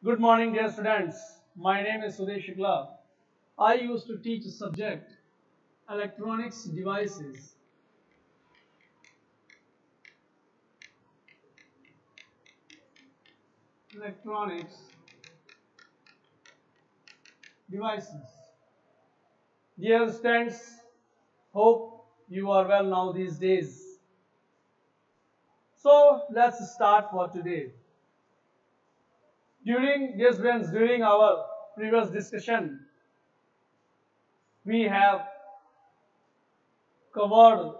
Good morning, dear students. My name is Sudesh Shukla. I used to teach a subject electronics devices. Electronics devices. Dear students, hope you are well now these days. So let's start for today. During our previous discussion, we have covered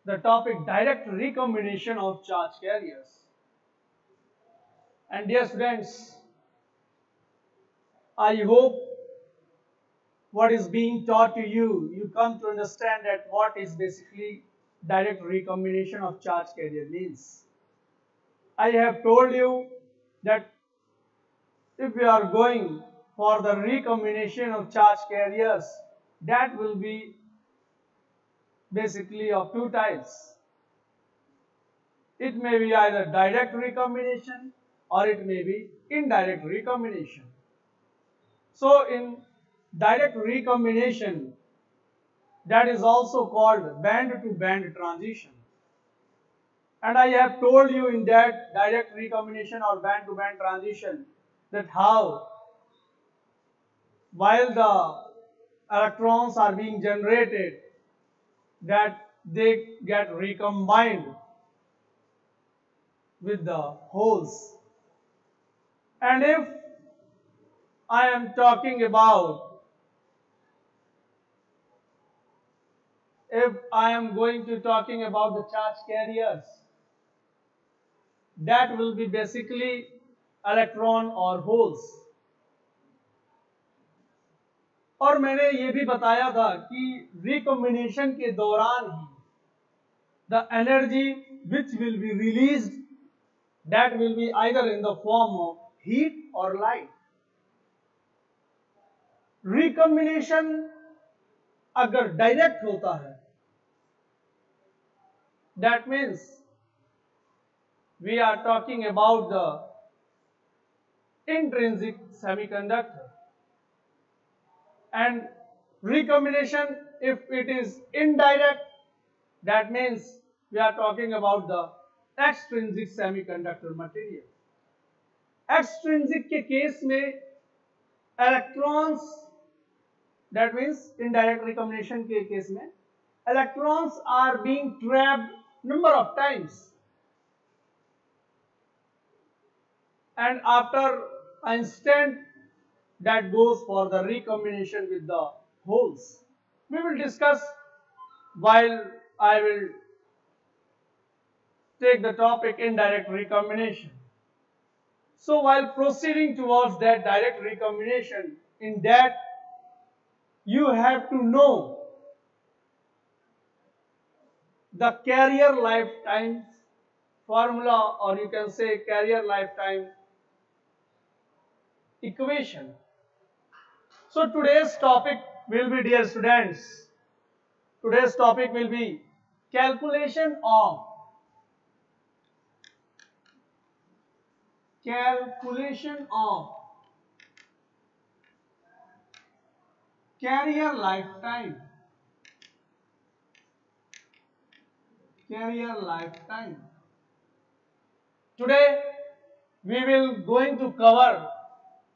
the topic direct recombination of charge carriers. And dear students, I hope what is being taught to you, you come to understand that what is basically direct recombination of charge carrier means. I have told you that if we are going for the recombination of charge carriers, that will be basically of two types. It may be either direct recombination or it may be indirect recombination. So in direct recombination, that is also called band-to-band transition. And I have told you in that direct recombination or band-to-band transition that how while the electrons are being generated, that they get recombined with the holes. And if I am talking about, if I am going to talking about the charge carriers, that will be basically electron or holes. और मैंने ये भी बताया था कि recombination के दौरान ही the energy which will be released, that will be either in the form of heat or light. Recombination अगर डायरेक्ट होता है, that means we are talking about the intrinsic semiconductor. And recombination, if it is indirect, that means we are talking about the extrinsic semiconductor material. Extrinsic के case में electrons, that means indirect recombination के case में electrons are being trapped number of times, and after an instant that goes for the recombination with the holes. We will discuss while I will take the topic indirect recombination. So while proceeding towards that direct recombination, in that you have to know the carrier lifetime formula, or you can say carrier lifetime equation. So today's topic will be, dear students, today's topic will be calculation of carrier lifetime. Today we will going to cover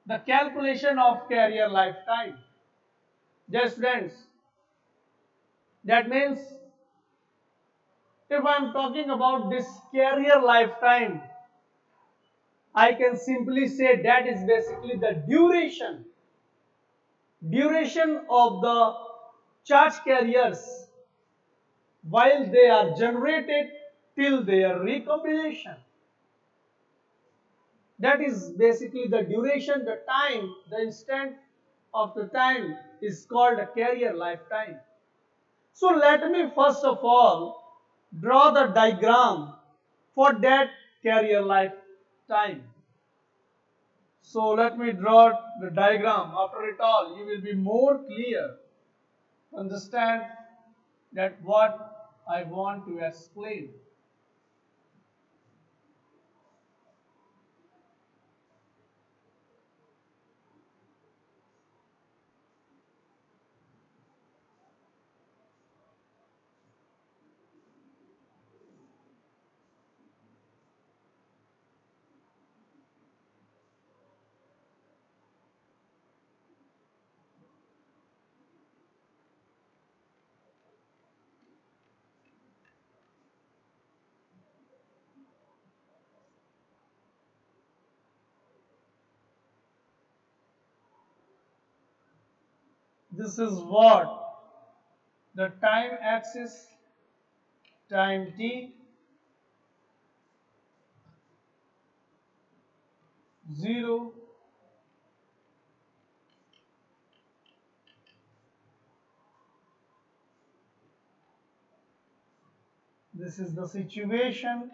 the calculation of carrier lifetime. Dear students, that means if I am talking about this carrier lifetime, I can simply say that is basically the duration of the charge carriers while they are generated till their recombination. That is basically the duration, the time, the instant of the time is called a carrier lifetime. So let me first of all draw the diagram for that carrier lifetime. So let me draw the diagram. After it all, you will be more clear to understand that what I want to explain. this is what the time axis, time t, 0, this is the situation.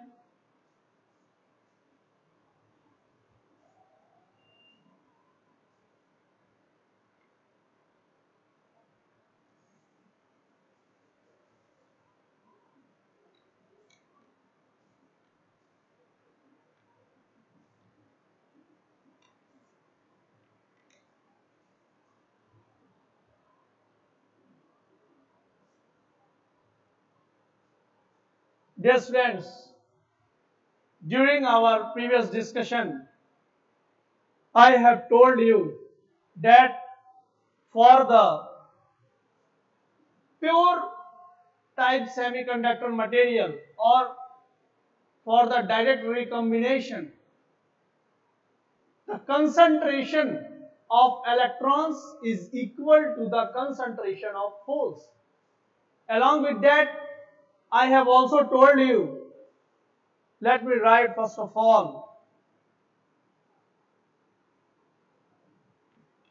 Dear students, during our previous discussion, I have told you that for the pure type semiconductor material or for the direct recombination, the concentration of electrons is equal to the concentration of holes. Along with that, I have also told you, let me write first of all,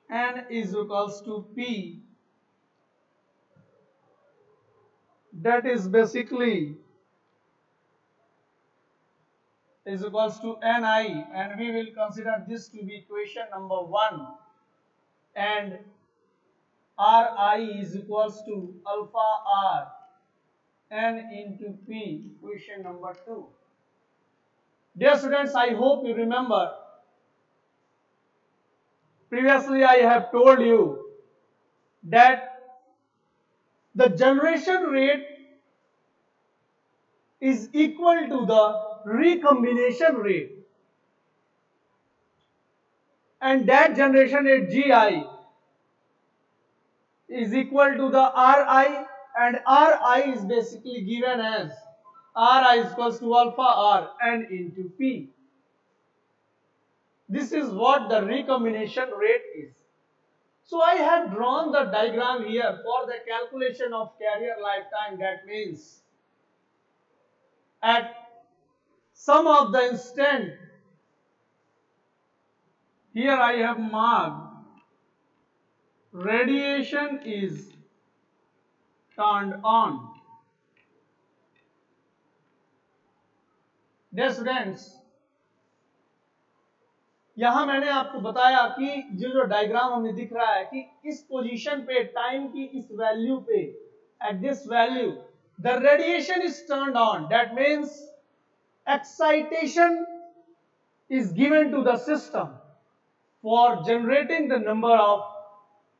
N is equals to P, that is basically is equals to Ni, and we will consider this to be equation number 1, and Ri is equals to alpha R N into P, equation number 2. Dear students, I hope you remember, previously I have told you that the generation rate is equal to the recombination rate, and that generation rate Gi is equal to the Ri, and Ri is basically given as Ri is equals to alpha R N into P. This is what the recombination rate is. So I have drawn the diagram here for the calculation of carrier lifetime. That means at some of the instant, here I have marked radiation is turned on. Dear students, यहां मैंने आपको बताया कि जो diagram हमें दिख रहा है कि इस पोजीशन पे टाइम की इस वैल्यू पे at this value the radiation is turned on. That means excitation is given to the system for generating the number of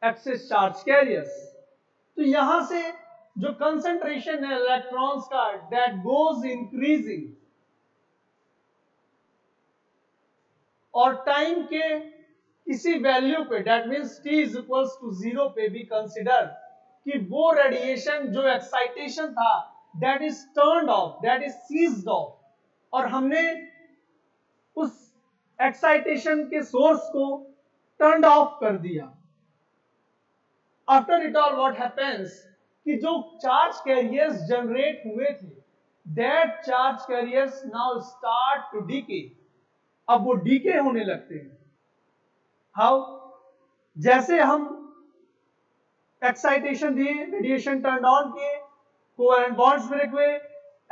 excess charge carriers. तो यहां से जो कंसंट्रेशन है इलेक्ट्रॉन्स का that goes increasing, और टाइम के किसी वैल्यू पे that means t is equals to 0 पे भी कंसिडर कि वो रेडिएशन जो एक्साइटेशन था that is turned off, that is ceased off, और हमने उस एक्साइटेशन के सोर्स को टर्न्ड ऑफ कर दिया. After it all what happens कि जो चार्ज कैरियर्स जनरेट हुए थे that charge carriers now start to decay. अब वो डीके होने लगते हैं. हाउ? जैसे हम एक्साइटेशन दिए, रेडिएशन टर्न ऑन किए, कोवैलेंट बॉन्ड्स ब्रेक हुए,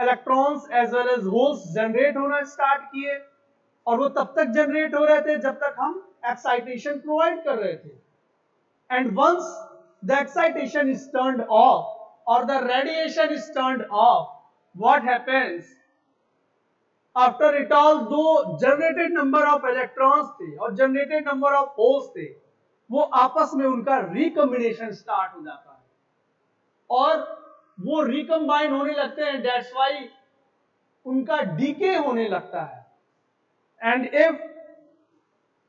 electrons as well as holes generate होना स्टार्ट किए, और वो तब तक जनरेट हो रहे थे जब तक हम एक्साइटेशन प्रोवाइड कर रहे थे. And once the excitation is turned off और the radiation is turned off, what happens? After it all, दो जनरेटेड नंबर ऑफ इलेक्ट्रॉन्स थे और जनरेटेड नंबर ऑफ होल्स थे, वो आपस में उनका रिकॉम्बिनेशन स्टार्ट हो जाता है और वो रिकम्बाइन होने लगते हैं. दैट्स व्हाई उनका डीके होने लगता है. And if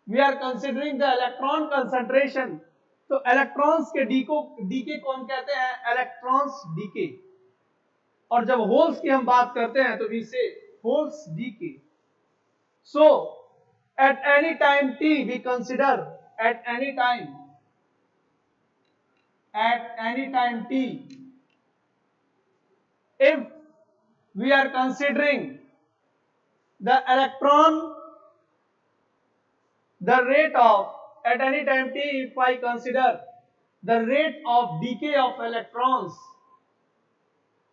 we are considering the electron concentration, तो इलेक्ट्रॉन्स के डीके को हम कहते हैं इलेक्ट्रॉन्स डीके, और जब होल्स की हम बात करते हैं तो वी से holes decay. So at any time t, we consider at any time at any time t. If we are considering the electron, the rate of at any time t, if I consider the rate of decay of electrons,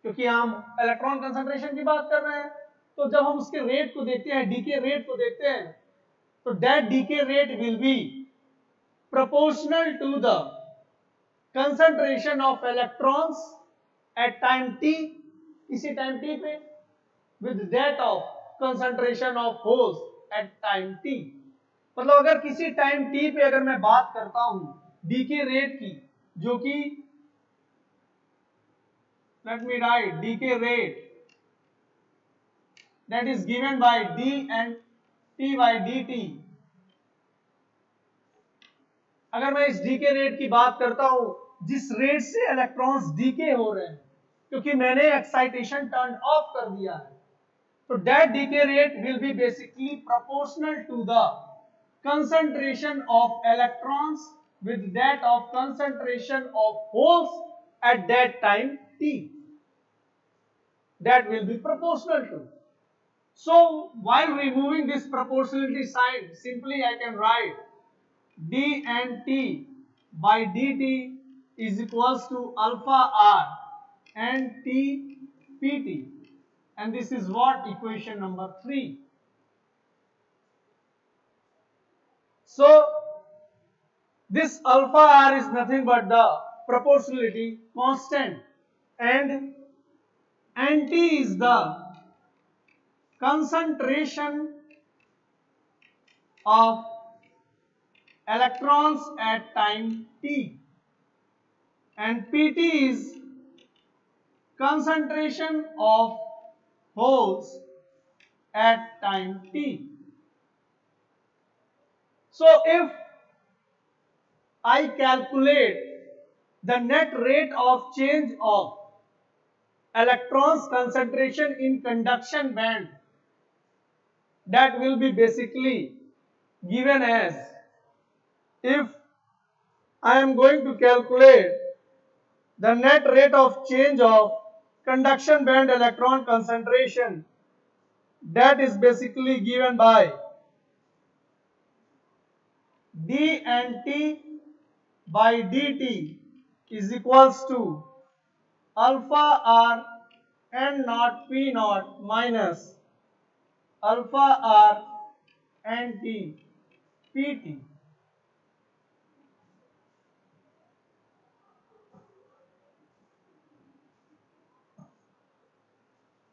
क्योंकि हम electron concentration की बात कर रहे हैं, तो जब हम उसके रेट को देखते हैं, डीके रेट को देखते हैं, तो that decay rate will be proportional to the concentration of electrons at time t, इसी टाइम t पे, with that of concentration of holes at time t. मतलब अगर किसी टाइम t पे अगर मैं बात करता हूं डीके रेट की, जो कि let me write decay rate that is given by d and t by dt. अगर मैं इस डीके रेट की बात करता हूं जिस रेट से इलेक्ट्रॉन्स डीके हो रहे हैं, क्योंकि मैंने एक्साइटेशन टर्न ऑफ कर दिया है, तो that decay rate will be basically proportional to the concentration of electrons with that of concentration of holes at that time t. That will be proportional to. So while removing this proportionality sign, simply I can write d and t by dt is equals to alpha r and t pt, and this is what equation number 3. So this alpha r is nothing but the proportionality constant, and Nt is the concentration of electrons at time t, and Pt is concentration of holes at time t. So if I calculate the net rate of change of electrons concentration in conduction band, that will be basically given as, if I am going to calculate the net rate of change of conduction band electron concentration, that is basically given by d and t by dt is equals to alpha r n naught p naught minus alpha r n t pt.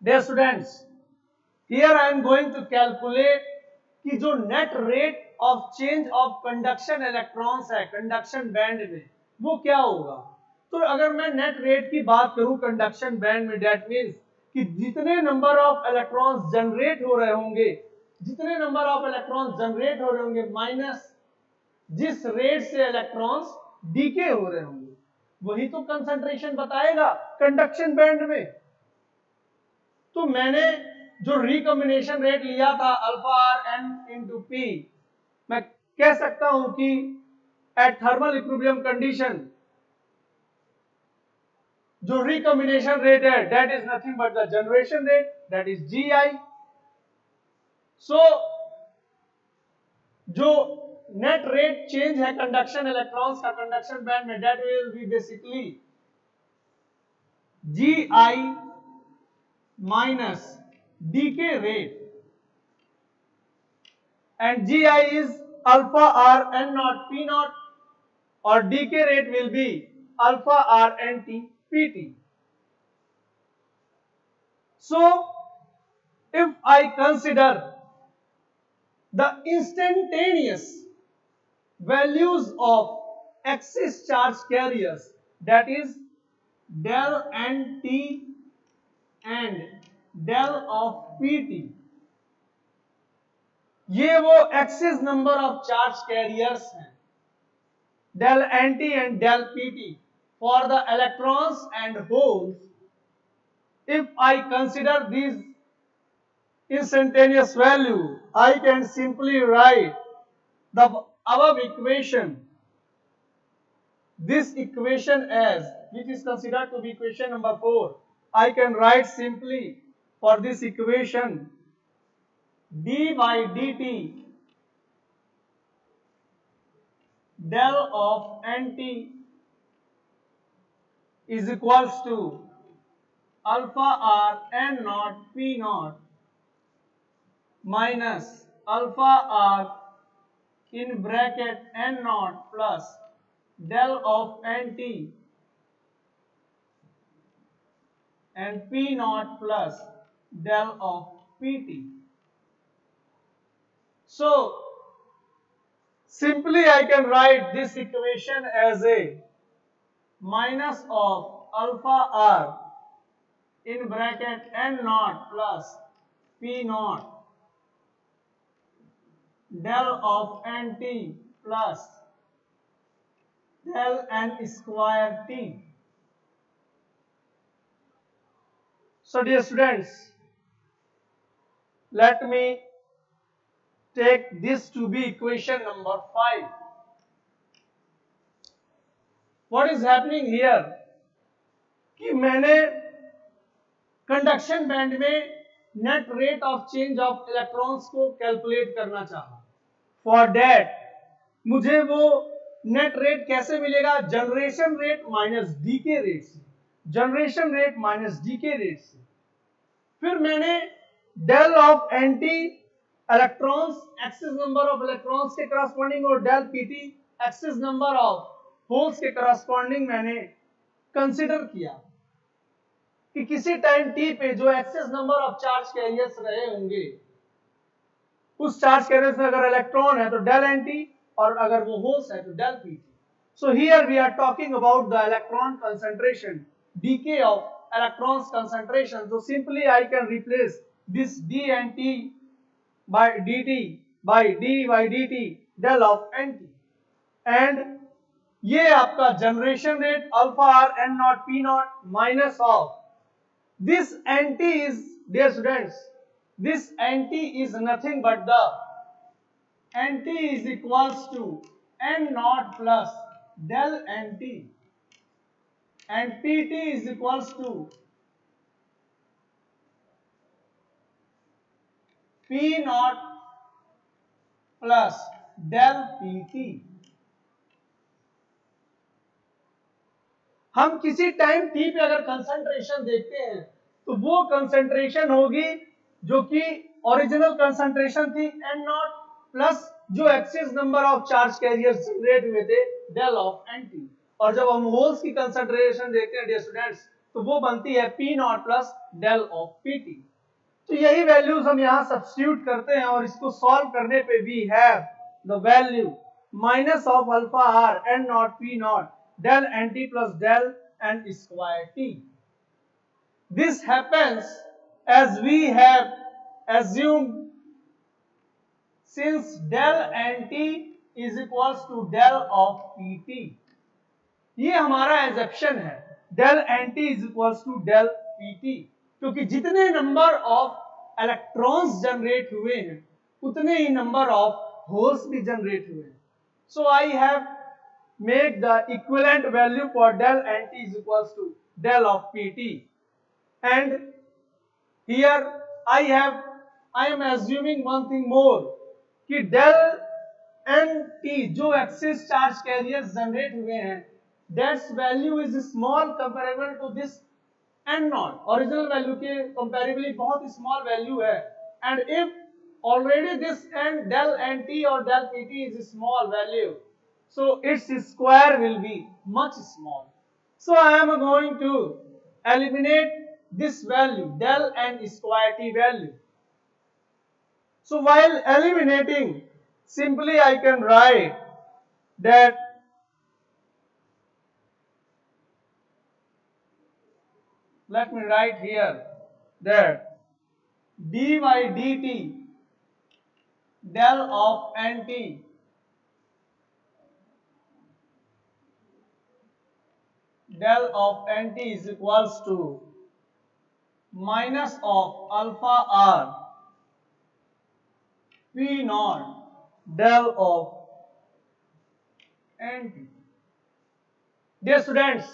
Dear students, here I am going to calculate कि जो net rate of change of conduction electrons है conduction band में, वो क्या होगा. तो अगर मैं नेट रेट की बात करूं कंडक्शन बैंड में, दैट मींस कि जितने नंबर ऑफ इलेक्ट्रॉन्स जनरेट हो रहे होंगे, जितने नंबर ऑफ इलेक्ट्रॉन्स जनरेट हो रहे होंगे माइनस जिस रेट से इलेक्ट्रॉन्स डीके हो रहे होंगे, वही तो कंसंट्रेशन बताएगा कंडक्शन बैंड में. तो मैंने जो रिकॉम्बिनेशन रेट लिया था alpha R N into P, मैं कह सकता हूं कि एट थर्मल इक्विलिब्रियम कंडीशन जो रिकॉम्बिनेशन रेट है that is nothing but the generation rate, that is G I. So जो नेट रेट चेंज है कंडक्शन इलेक्ट्रॉन्स का कंडक्शन बैंड में, that will be basically G I minus decay rate, and Gi is alpha r n naught p naught, or decay rate will be alpha r n t pt. So if I consider the instantaneous values of excess charge carriers, that is del nt and del of pt, ये वो axis number of charge carriers हैं, del nt and del pt for the electrons and holes. If I consider these instantaneous value, I can simply write the above equation this equation as, which is considered to be equation number 4, I can write simply for this equation d by dt del of nt is equals to alpha r n naught p naught minus alpha r in bracket n naught plus del of nt and p naught plus del of pt. So simply I can write this equation as a minus of alpha r in bracket n naught plus p naught del of nt plus del n square t. So dear students, let me take this to be equation number 5. What is happening here कि मैंने conduction band में net rate of change of electrons को calculate करना चाहा. For that मुझे वो net rate कैसे मिलेगा? Generation rate minus decay rate से, generation rate minus decay rate से. फिर मैंने del of N T electrons excess number of electrons के करस्पॉन्डिंग और del PT excess number of holes के करस्पॉन्डिंग मैंने कंसिडर किया कि किसी टाइम टी पे जो excess number of charge carriers रहे होंगे, उस चार्ज कैरियर्स में अगर इलेक्ट्रॉन है तो डेल एंटी और अगर वो होल्स है तो del P T. So here we are talking about the electron concentration, decay of electrons concentration. So simply I can replace this d and t by dt by d by dt del of nt, and ये आपका generation rate alpha R N not P not minus of this nt is, dear students, this nt is nothing but the nt is equals to n naught plus del nt and pt is equals to p naught plus del pt. हम किसी time t पे अगर concentration देखते हैं तो वो concentration होगी जो कि ओरिजिनल कंसंट्रेशन थी n नॉट प्लस जो excess number of charge carriers generate हुए थे डेल ऑफ nt. और जब हम होल्स की कंसंट्रेशन देखते हैं डियर स्टूडेंट्स तो वो बनती है p naught plus del of pt. तो यही वैल्यूज हम यहाँ सब्स्टिट्यूट करते हैं और इसको सॉल्व करने पे we have the value minus of alpha R N not P naught del nt plus del n square t. This happens as we have assumed since del nt is equals to del of pt. ये हमारा exemption है, del nt is equals to del pt, क्योंकि जितने number of electrons generate हुए हैं उतने ही number of holes भी generate हुए हैं. So I have make the equivalent value for del nt is equals to del of pt, and here I am assuming one thing more कि del nt जो excess charge carriers generate हुए हैं that's value is small comparable to this n naught. Original value के comparably बहुत small value है, and if already this n del nt or del pt is a small value, so its square will be much small. So I am going to eliminate this value del n square t value. So while eliminating, simply I can write that let me write here that d by dt del of nt del of nt is equals to minus of alpha r p naught del of nt. Dear students,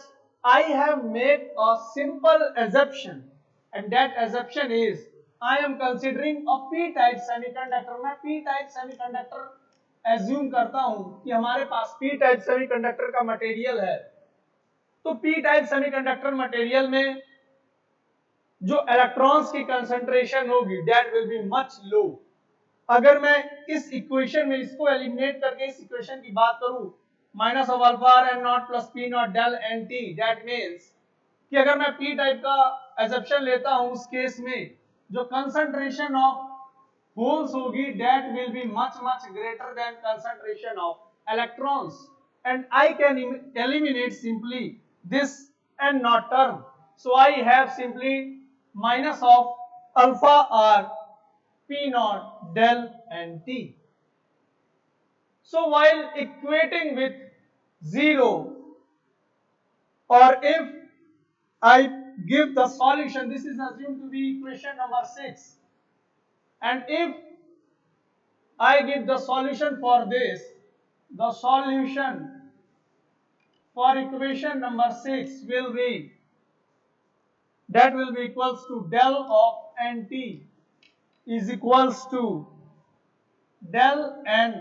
I have made a simple assumption, and that assumption is I am considering a p-type semiconductor. मैं p-type semiconductor assume करता हूं कि हमारे पास p-type semiconductor का material है. तो p-type semiconductor material में जो इलेक्ट्रॉन्स की कंसंट्रेशन होगी that will be much low. अगर मैं इस इक्वेशन में इसको एलिमिनेट करके इस इक्वेशन की बात करूं, minus of alpha R N naught plus P naught del N T, that means कि अगर मैं पी टाइप का एजप्शन लेता हूं उस केस में जो कंसंट्रेशन ऑफ होल्स होगी that will be much much greater than concentration of electrons, and I can eliminate simply this N naught term. So I have simply minus of alpha R P naught del and T. So while equating with 0, or if I give the solution, this is assumed to be equation number 6, and if I give the solution for this, the solution for equation number 6 will be, that will be equals to del of NT is equals to del n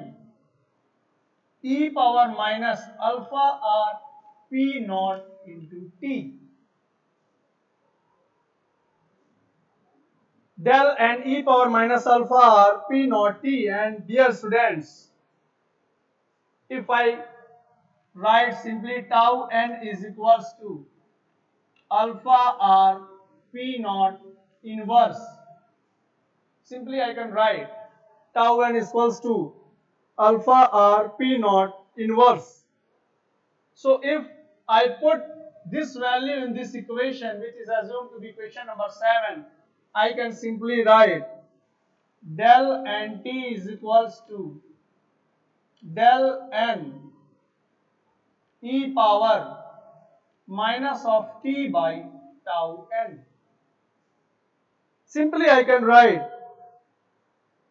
e power minus alpha r p naught into t. Del n e power minus alpha r p naught t. And dear students, if I write simply tau n is equals to alpha r p naught inverse, simply I can write tau n is equals to alpha r p naught inverse. So if I put this value in this equation, which is assumed to be equation number 7, I can simply write del n t is equals to del n e power minus of t by tau n. Simply I can write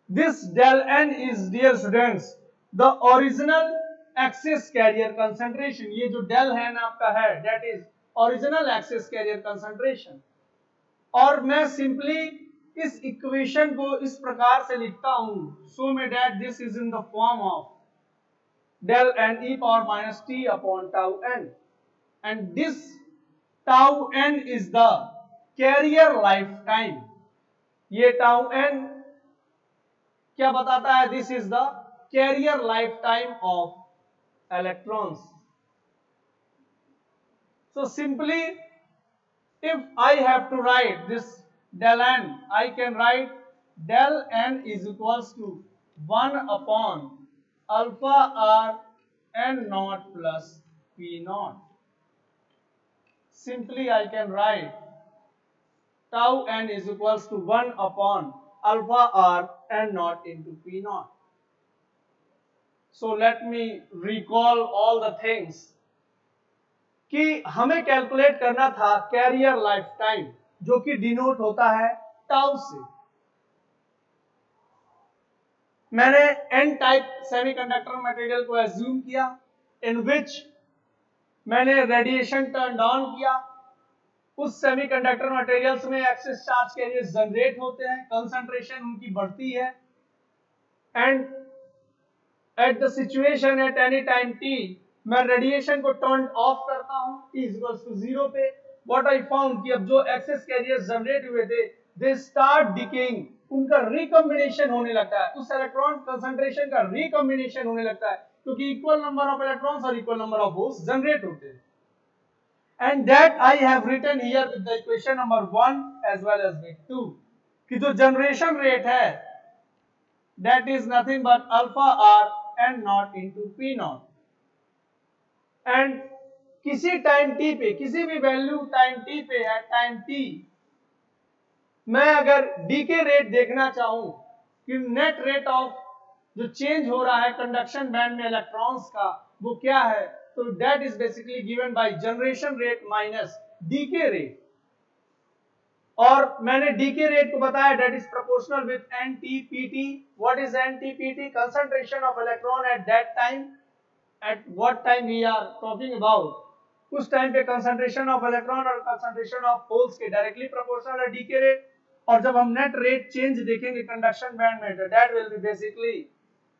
this del n is, dear students, the original excess carrier concentration. ये जो del n आपका है that is original excess carrier concentration. और मैं simply इस equation को इस प्रकार से लिखता हूँ, so may that this is in the form of del n e power minus t upon tau n, and this tau n is the carrier lifetime. ये tau n क्या बताता है? This is the carrier life time of electrons. So simply if I have to write this del n, I can write del n is equals to 1 upon alpha r n naught plus p naught. Simply I can write tau n is equals to 1 upon alpha r n naught into p naught. So let me recall all the things कि हमें calculate करना था career life time जो कि denote होता है tau से. मैंने एन टाइप सेमीकंडक्टर मटेरियल को एज्यूम किया इन विच मैंने रेडिएशन टर्न ऑन किया. उस सेमीकंडक्टर मटेरियल्स में एक्सेस चार्ज कैरियर्स जनरेट होते हैं, कंसंट्रेशन उनकी बढ़ती है, and at the situation at any time T मैं रेडिएशन को टर्न ऑफ करता हूं t इक्वल्स टू 0 पे. व्हाट आई फाउंड कि अब जो एक्सेस कैरियर्स जनरेट हुए थे दे स्टार्ट डिकेइंग, उनका रिकॉम्बिनेशन होने लगता है, उस इलेक्ट्रॉन कंसंट्रेशन का रिकॉम्बिनेशन होने लगता है क्योंकि इक्वल नंबर ऑफ इलेक्ट्रॉन्स और equal number of holes generate होते हैं. And that I have written here with the equation number 1 as well as with 2 कि जो जनरेशन रेट है that is nothing but alpha r n naught into p naught, and किसी time t पे, किसी भी value time t पे है, time t मैं अगर डीके रेट देखना चाहूं कि नेट रेट ऑफ जो चेंज हो रहा है कंडक्शन बैंड में इलेक्ट्रॉन्स का वो क्या है, तो that is basically given by generation rate minus decay rate. और मैंने decay rate को बताया that is proportional with NTPT. What is NTPT? Concentration of electron at that time. At what time we are talking about? उस time पे concentration of electron और concentration of holes के directly proportional है decay rate. और जब हम net rate change देखेंगे conduction band में, that will be basically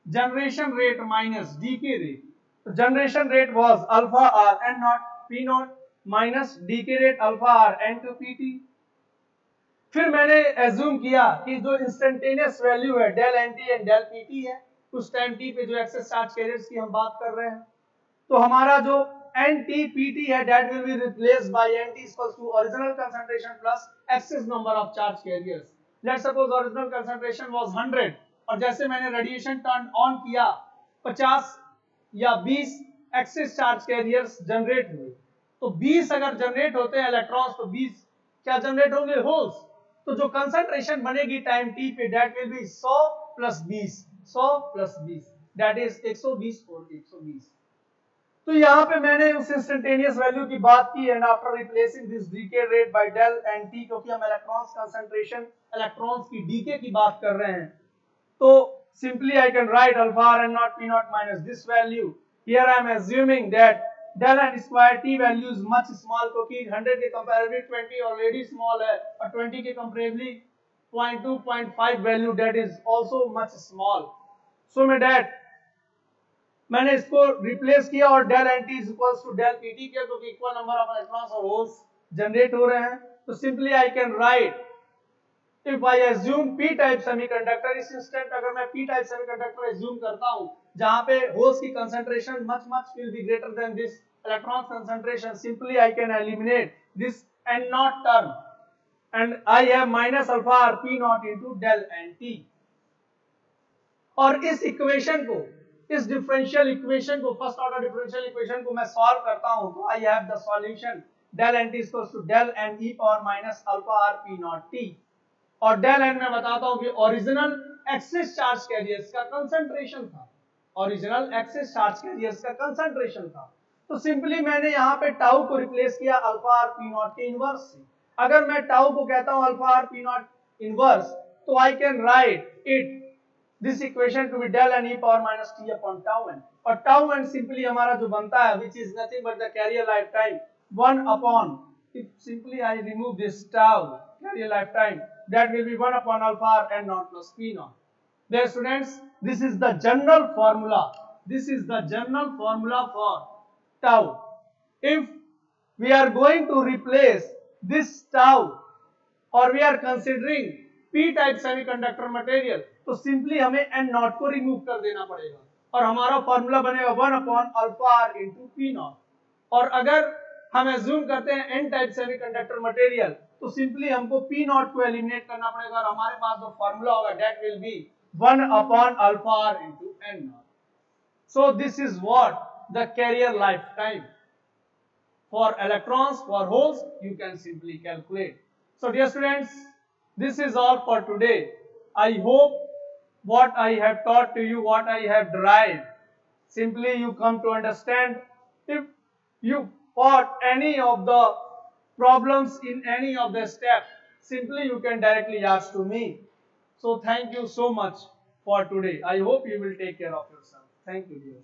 generation rate minus decay rate. तो generation rate was alpha R N not P not minus decay rate alpha R N to P T. फिर मैंने assume किया कि जो instantaneous value है del N T and del P T है, उस time T पे जो एक्सेस चार्ज कैरियर्स की हम बात कर रहे हैं, तो हमारा जो एन टी पी टी है that will be replaced by N T equals to original concentration plus excess number of charge carriers. Let's suppose original concentration was 100 और जैसे मैंने रेडिएशन टर्न ऑन किया 50 या 20 एक्सेस चार्ज कैरियर्स जनरेट हुए। तो 20 अगर generate होते हैं इलेक्ट्रॉन्स, तो 20 क्या जनरेट होंगे? होल्स। तो जो कंसंट्रेशन बनेगी टाइम टी पे that will B 100 plus 20, 100 plus 20 that is 120 और 120। तो यहाँ पे मैंने उस इंस्टेंटेनियस वैल्यू की बात की and after replacing this decay rate by del N T, क्योंकि हम इलेक्ट्रॉन्स कंसंट्रेशन इलेक्ट्रॉन्स की डीके की बात कर रहे हैं, तो simply I can write alpha r n naught p naught minus this value. Here I am assuming that del n square t value is much small, क्योंकि 100 के comparatively 20 already small है और 20 के comparatively 0.2 0.5 value that is also much small. So में that मैंने इसको replace किया और del n t is equals to del p t किया, क्योंकि इक्वल नंबर ऑफ इलेक्ट्रॉन्स और होल्स जनरेट हो रहे हैं। तो simply I can right if I assume p type semiconductor, इस इंस्टेंट अगर मैं p type semiconductor assume करता हूं जहां पे होल्स की concentration much will be greater than this electron concentration, simply I can eliminate this n naught term and I have minus alpha r p naught into del n t। और इस equation को, इस differential equation को, first order differential equation को मैं solve करता हूं तो I have the solution del n t equals to del n e power minus alpha r p naught t। और del n मैं बताता हूं कि ओरिजिनल एक्सिस चार्ज कैरियर्स का कंसंट्रेशन था, ओरिजिनल एक्सिस चार्ज कैरियर्स का कंसंट्रेशन था। तो सिंपली मैंने यहां पे टाउ को रिप्लेस किया अल्फा आर पी नॉट के इनवर्स से। अगर मैं टाउ को कहता हूं alpha R P naught inverse, तो I can write it this equation to be del n e power minus t upon tau n। और टाउ n सिंपली हमारा जो बनता है which is nothing but the carrier life time 1 upon, if simply I remove this tau carrier lifetime, that will be 1 upon alpha r n naught plus p naught. Dear students, this is the general formula. This is the general formula for tau. If we are going to replace this tau or we are considering p type semiconductor material, तो simply हमें n naught को remove कर देना पड़ेगा और हमारा formula बनेगा 1 upon alpha r into p naught। और अगर हम एज्यूम करते हैं एन टाइप सेमीकंडक्टर मटेरियल, तो सिंपली हमको पी नॉट को एलिमिनेट करना पड़ेगा और हमारे पास जो फार्मूला होगा that will be 1 upon alpha R into N naught. So this is what the carrier life time for electrons, for holes you can simply calculate. So dear students, this is all for today. I hope what I have taught to you, what I have derived, simply you come to understand. If you caught any of the problems in any of the steps, simply you can directly ask to me. So thank you so much for today. I hope you will take care of yourself. Thank you, dear.